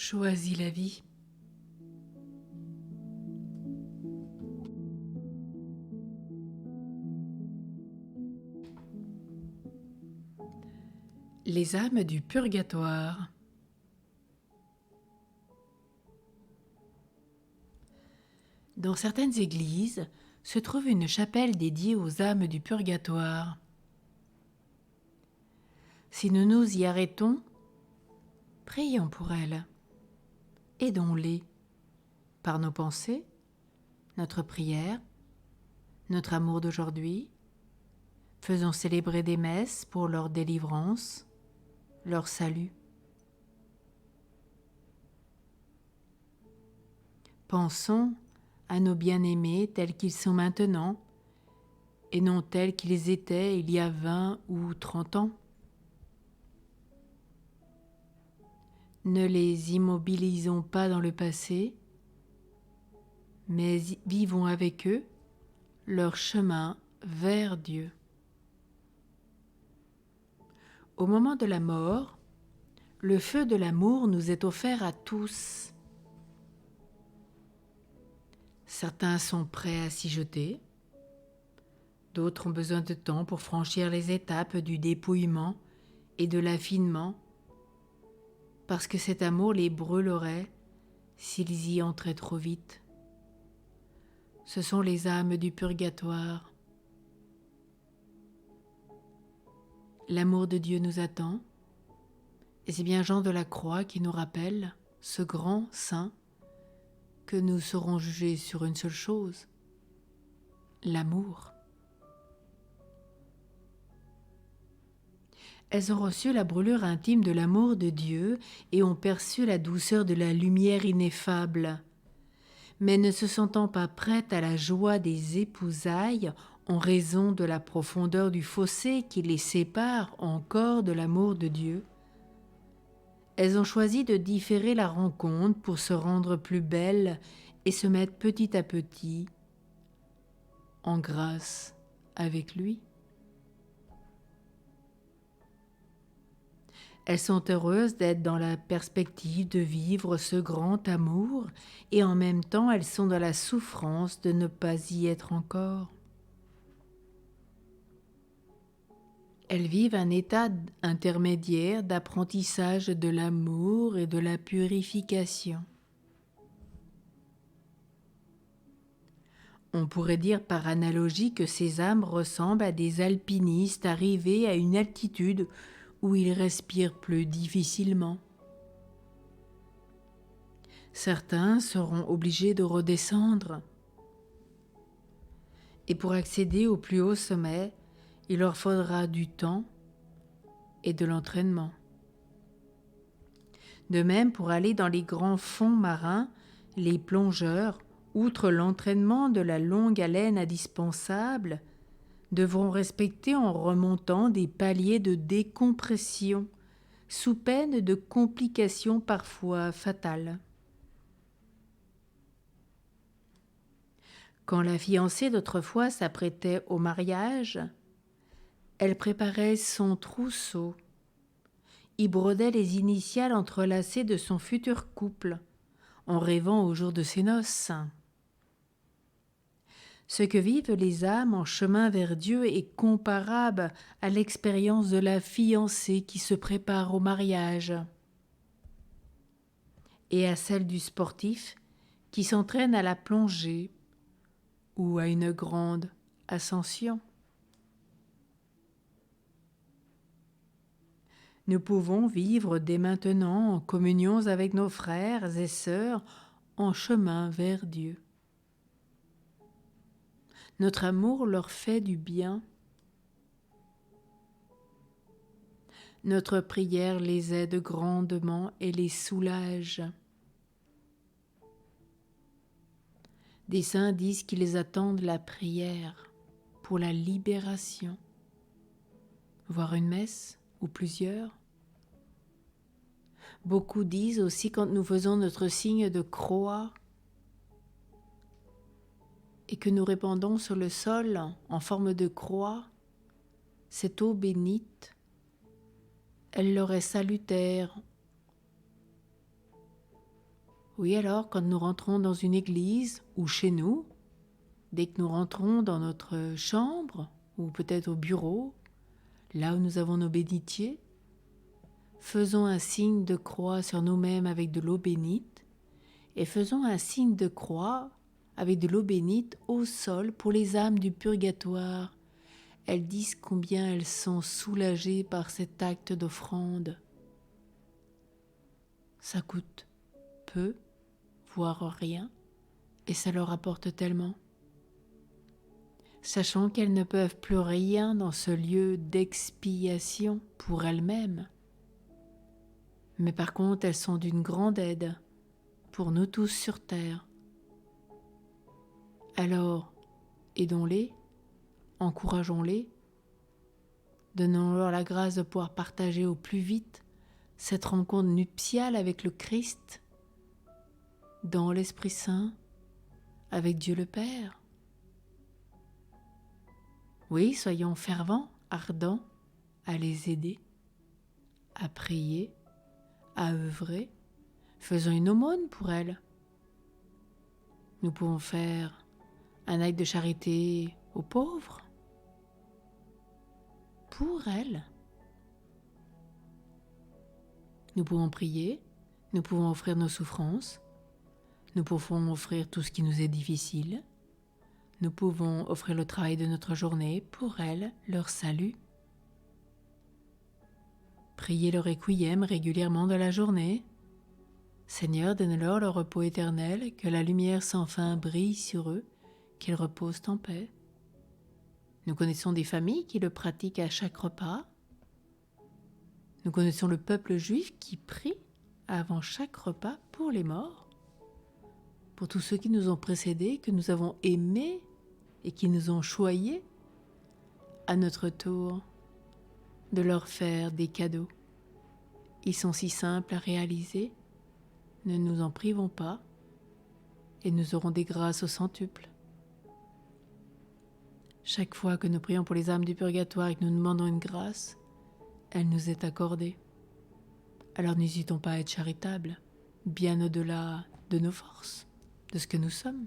Choisis la vie. Les âmes du purgatoire. Dans certaines églises se trouve une chapelle dédiée aux âmes du purgatoire. Si nous nous y arrêtons, prions pour elles. Aidons-les par nos pensées, notre prière, notre amour d'aujourd'hui. Faisons célébrer des messes pour leur délivrance, leur salut. Pensons à nos bien-aimés tels qu'ils sont maintenant et non tels qu'ils étaient il y a 20 ou 30 ans. Ne les immobilisons pas dans le passé, mais vivons avec eux leur chemin vers Dieu. Au moment de la mort, le feu de l'amour nous est offert à tous. Certains sont prêts à s'y jeter, d'autres ont besoin de temps pour franchir les étapes du dépouillement et de l'affinement, parce que cet amour les brûlerait s'ils y entraient trop vite. Ce sont les âmes du purgatoire. L'amour de Dieu nous attend, et c'est bien Jean de la Croix qui nous rappelle, ce grand saint, que nous serons jugés sur une seule chose, l'amour. Elles ont reçu la brûlure intime de l'amour de Dieu et ont perçu la douceur de la lumière ineffable. Mais ne se sentant pas prêtes à la joie des épousailles en raison de la profondeur du fossé qui les sépare encore de l'amour de Dieu, elles ont choisi de différer la rencontre pour se rendre plus belles et se mettre petit à petit en grâce avec lui. Elles sont heureuses d'être dans la perspective de vivre ce grand amour et en même temps elles sont dans la souffrance de ne pas y être encore. Elles vivent un état intermédiaire d'apprentissage de l'amour et de la purification. On pourrait dire par analogie que ces âmes ressemblent à des alpinistes arrivés à une altitude où ils respirent plus difficilement. Certains seront obligés de redescendre. Et pour accéder au plus haut sommet, il leur faudra du temps et de l'entraînement. De même, pour aller dans les grands fonds marins, les plongeurs, outre l'entraînement de la longue haleine indispensable, devront respecter en remontant des paliers de décompression, sous peine de complications parfois fatales. Quand la fiancée d'autrefois s'apprêtait au mariage, elle préparait son trousseau, y brodait les initiales entrelacées de son futur couple, en rêvant au jour de ses noces. Ce que vivent les âmes en chemin vers Dieu est comparable à l'expérience de la fiancée qui se prépare au mariage et à celle du sportif qui s'entraîne à la plongée ou à une grande ascension. Nous pouvons vivre dès maintenant en communion avec nos frères et sœurs en chemin vers Dieu. Notre amour leur fait du bien. Notre prière les aide grandement et les soulage. Des saints disent qu'ils attendent la prière pour la libération, voire une messe ou plusieurs. Beaucoup disent aussi quand nous faisons notre signe de croix et que nous répandons sur le sol en forme de croix cette eau bénite, elle leur est salutaire Oui, alors, quand nous rentrons dans une église ou chez nous, dès que nous rentrons dans notre chambre ou peut-être au bureau, là où nous avons nos bénitiers, faisons un signe de croix sur nous-mêmes avec de l'eau bénite et faisons un signe de croix avec de l'eau bénite au sol pour les âmes du purgatoire. Elles disent combien elles sont soulagées par cet acte d'offrande. Ça coûte peu, voire rien, et ça leur apporte tellement. Sachant qu'elles ne peuvent plus rien dans ce lieu d'expiation pour elles-mêmes. Mais par contre, elles sont d'une grande aide pour nous tous sur terre. Alors, aidons-les, encourageons-les, donnons-leur la grâce de pouvoir partager au plus vite cette rencontre nuptiale avec le Christ, dans l'Esprit Saint, avec Dieu le Père. Oui, soyons fervents, ardents à les aider, à prier, à œuvrer. Faisons une aumône pour elles. Nous pouvons faire un acte de charité aux pauvres, pour elles. Nous pouvons prier, nous pouvons offrir nos souffrances, nous pouvons offrir tout ce qui nous est difficile, nous pouvons offrir le travail de notre journée pour elles, leur salut. Priez le requiem régulièrement de la journée. Seigneur, donne-leur le repos éternel, que la lumière sans fin brille sur eux, qu'ils reposent en paix. Nous connaissons des familles qui le pratiquent à chaque repas. Nous connaissons le peuple juif qui prie avant chaque repas pour les morts, pour tous ceux qui nous ont précédés, que nous avons aimés et qui nous ont choyés, à notre tour, de leur faire des cadeaux. Ils sont si simples à réaliser, ne nous en privons pas, et nous aurons des grâces au centuple. Chaque fois que nous prions pour les âmes du purgatoire et que nous demandons une grâce, elle nous est accordée. Alors n'hésitons pas à être charitables, bien au-delà de nos forces, de ce que nous sommes.